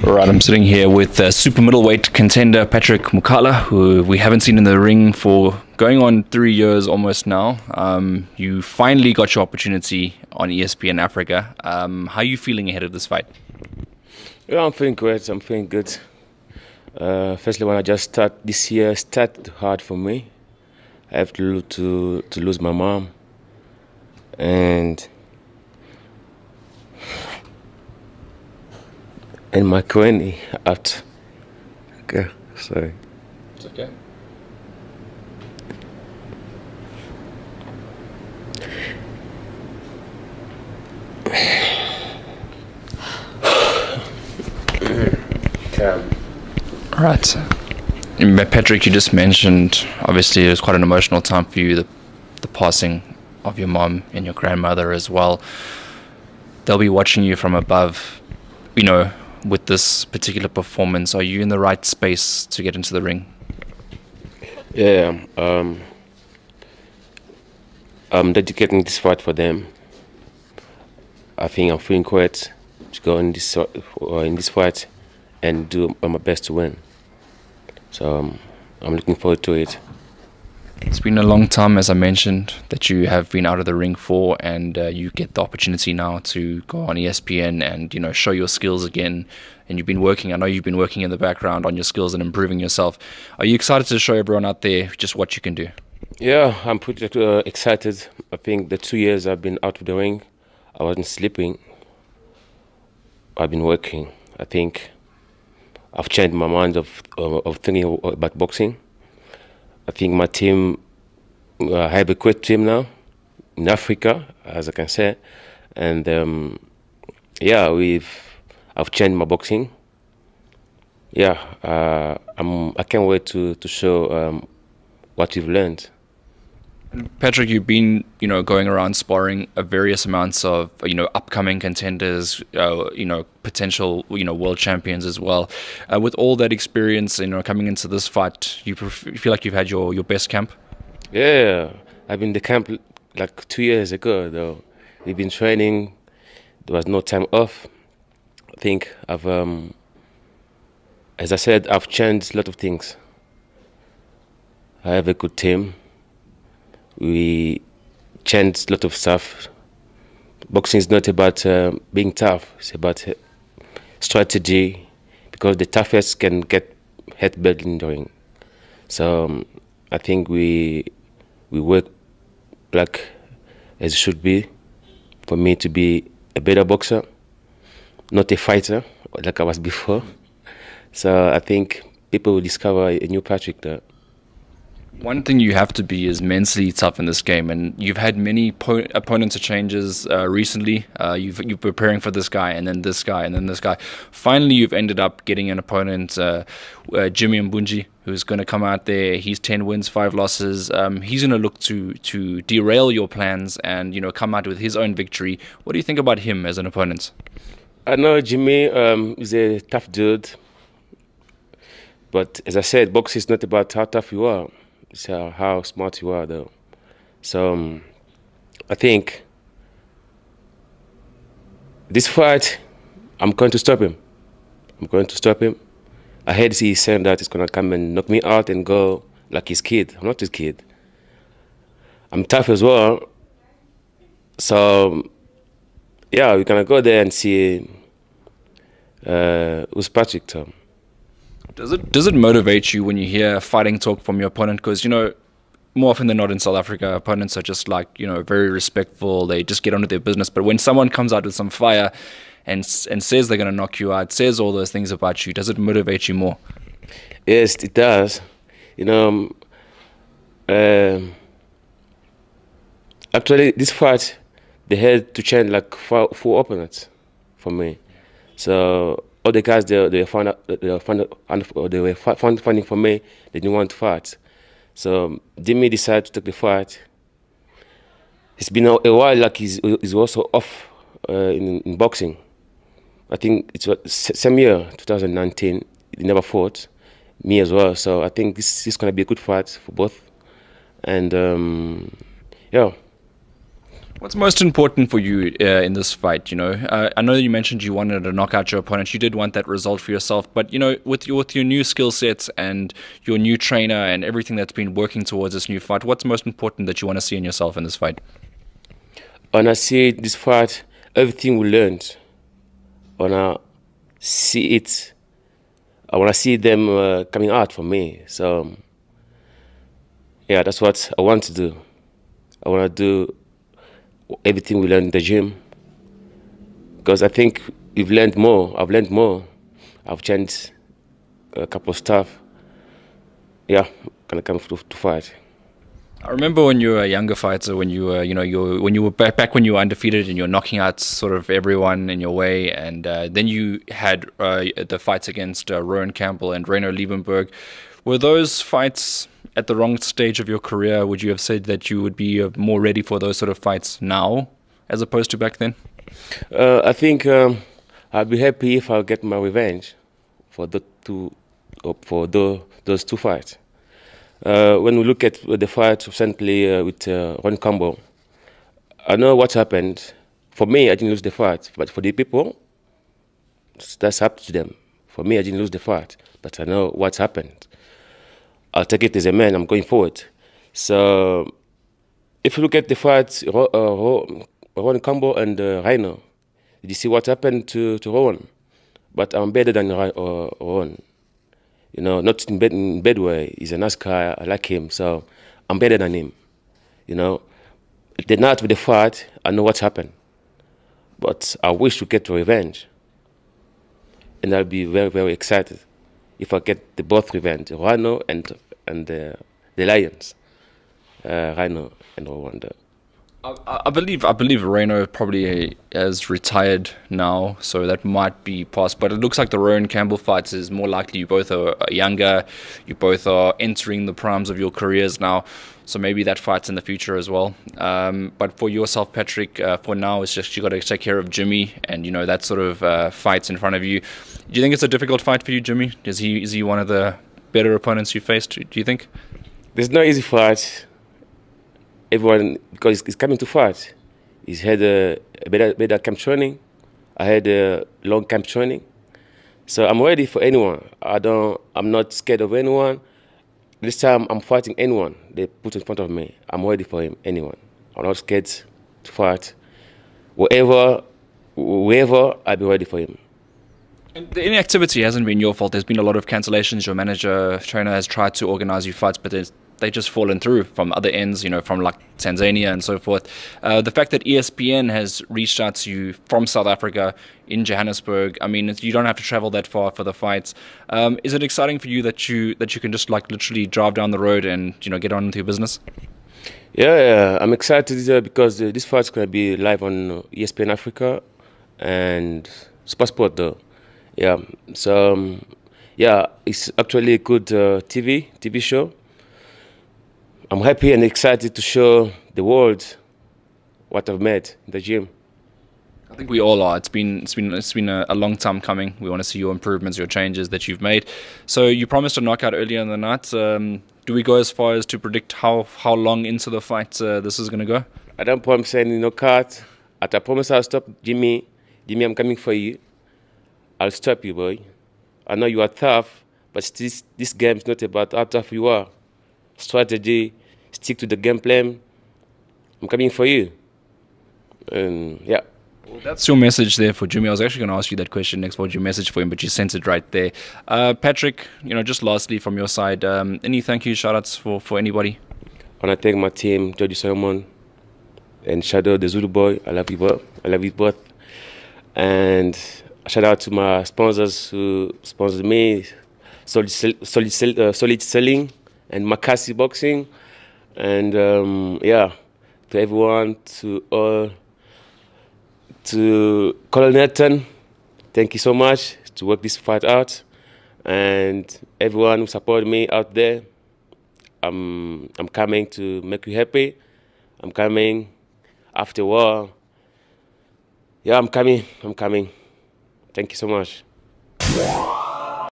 All right, I'm sitting here with super middleweight contender Patrick Mukala, who we haven't seen in the ring for going on 3 years almost now. You finally got your opportunity on ESPN Africa. How are you feeling ahead of this fight? Yeah, I'm feeling great. I'm feeling good. Firstly, when I just start this year, started hard for me. I have to lose my mom, and my granny out. Okay, sorry. It's okay. All right. Patrick, you just mentioned, obviously it was quite an emotional time for you, the passing of your mom and your grandmother as well. They'll be watching you from above, with this particular performance. Are you in the right space to get into the ring? Yeah, I'm dedicating this fight for them. I think I'm feeling great to go in this fight and do my best to win. So I'm looking forward to it. It's been a long time, as I mentioned, that you have been out of the ring for, and you get the opportunity now to go on ESPN and show your skills again. And you've been working. I know you've been working in the background on your skills and improving yourself. Are you excited to show everyone out there just what you can do? Yeah, I'm pretty excited. I think the 2 years I've been out of the ring, I wasn't sleeping. I've been working. I think I've changed my mind of thinking about boxing. I think my team, I have a great team now in Africa, as I can say, and yeah, I've changed my boxing. Yeah, I can't wait to show what we've learned. Patrick, you've been, going around sparring various amounts of, upcoming contenders, potential, world champions as well. With all that experience, coming into this fight, you feel like you've had your best camp? Yeah, I've been in the camp like 2 years ago, though. We've been training. There was no time off. I think as I said, I've changed a lot of things. I have a good team. We changed a lot of stuff. Boxing is not about being tough. It's about strategy, because the toughest can get headbutt in the ring. So I think we work like as it should be for me to be a better boxer, not a fighter like I was before. So I think people will discover a new Patrick there. One thing you have to be is mentally tough in this game, and you've had many opponents or changes recently. You're preparing for this guy, and then this guy, and then this guy. Finally, you've ended up getting an opponent, Jimmy Mbunji, who's going to come out there. He's 10 wins, 5 losses. He's going to look to derail your plans and come out with his own victory. What do you think about him as an opponent? I know Jimmy is a tough dude, but as I said, boxing is not about how tough you are. It's how smart you are, though. So I think this fight, I'm going to stop him. I'm going to stop him. I heard he's saying that he's going to come and knock me out and go like his kid. I'm not his kid. I'm tough as well. So yeah, we're going to go there and see who's Patrick, Tom. Does it motivate you when you hear fighting talk from your opponent? Because, more often than not in South Africa, opponents are just like, very respectful. They just get on with their business. But when someone comes out with some fire and says they're going to knock you out, says all those things about you, does it motivate you more? Yes, it does. Actually, this fight, they had to change like four opponents for me. So all the guys they were finding for me, they didn't want to fight. So Jimmy decided to take the fight. It's been a while, like he's also off in boxing. I think it's same year, 2019. He never fought, me as well. So I think this is going to be a good fight for both. And yeah. What's most important for you in this fight? I know you mentioned you wanted to knock out your opponent. You did want that result for yourself, but with your new skill sets and your new trainer and everything that's been working towards this new fight, what's most important that you want to see in yourself in this fight? When I see this fight, everything we learned. When I see it, I want to see them coming out for me. So, yeah, that's what I want to do. I want to do everything we learned in the gym, because I think we've learned more. I've learned more. I've changed a couple of stuff. Yeah, gonna come to fight. I remember when you were a younger fighter, when you were, when you were back when you were undefeated and you're knocking out sort of everyone in your way, and then you had the fights against Rowan Campbell and Reino Liebenberg. Were those fights at the wrong stage of your career? Would you have said that you would be more ready for those sort of fights now, as opposed to back then? I think I'd be happy if I get my revenge for those two fights. When we look at the fight recently with Rowan Campbell, I know what happened. For me, I didn't lose the fight, but for the people, that's up to them. For me, I didn't lose the fight, but I know what happened. I'll take it as a man. I'm going forward. So, if you look at the fight, Rowan Campbell and Reino, did you see what happened to Rowan? But I'm better than Rowan. Not in bad way. He's a nice guy. I like him, so I'm better than him. The night with the fight, I know what happened, but I wish to get revenge, and I'll be very, very excited if I get both revenge, Rhino and the Lions, Rhino and Rwanda. I believe Reino probably has retired now, so that might be past. But it looks like the Rowan Campbell fights is more likely. You both are younger, you both are entering the primes of your careers now, so maybe that fight's in the future as well. But for yourself, Patrick, for now, it's just you got to take care of Jimmy, and that sort of fights in front of you. Do you think it's a difficult fight for you, Jimmy? Is he one of the better opponents you faced? Do you think? There's no easy fight. Everyone, because he's coming to fight. He's had a better camp training. I had a long camp training. So I'm ready for anyone. I'm not scared of anyone. This time I'm fighting anyone they put in front of me. I'm ready for him, anyone. I'm not scared to fight. Whoever, I'll be ready for him. And the inactivity hasn't been your fault. There's been a lot of cancellations. Your manager, trainer has tried to organize you fights, but they just fallen through from other ends, from like Tanzania and so forth. The fact that ESPN has reached out to you from South Africa in Johannesburg, I mean, you don't have to travel that far for the fights. Is it exciting for you that you can just like literally drive down the road and get on with your business? Yeah, I'm excited because this fight's gonna be live on ESPN Africa and Sport though. Yeah, so yeah, it's actually a good TV show. I'm happy and excited to show the world what I've made in the gym. I think we all are. It's been a long time coming. We want to see your improvements, your changes that you've made. So you promised a knockout earlier in the night. Do we go as far as to predict how long into the fight this is going to go? I don't promise any knockout. I promise I'll stop Jimmy. Jimmy, I'm coming for you. I'll stop you, boy. I know you are tough, but this game is not about how tough you are. Strategy, stick to the game plan. I'm coming for you. And yeah. Well, that's your message there for Jimmy. I was actually going to ask you that question next. What's your message for him? But you sent it right there. Patrick, just lastly from your side, any thank you shout-outs for anybody? I want to thank my team, Georgie Solomon and Shadow, the Zulu boy. I love you both. I love you both. And shout out to my sponsors who sponsored me, Solid Selling and Makasi Boxing. And yeah, to everyone, to Colonel Nathan, thank you so much to work this fight out. And everyone who supported me out there, I'm coming to make you happy. I'm coming after a while. Yeah, I'm coming. Thank you so much.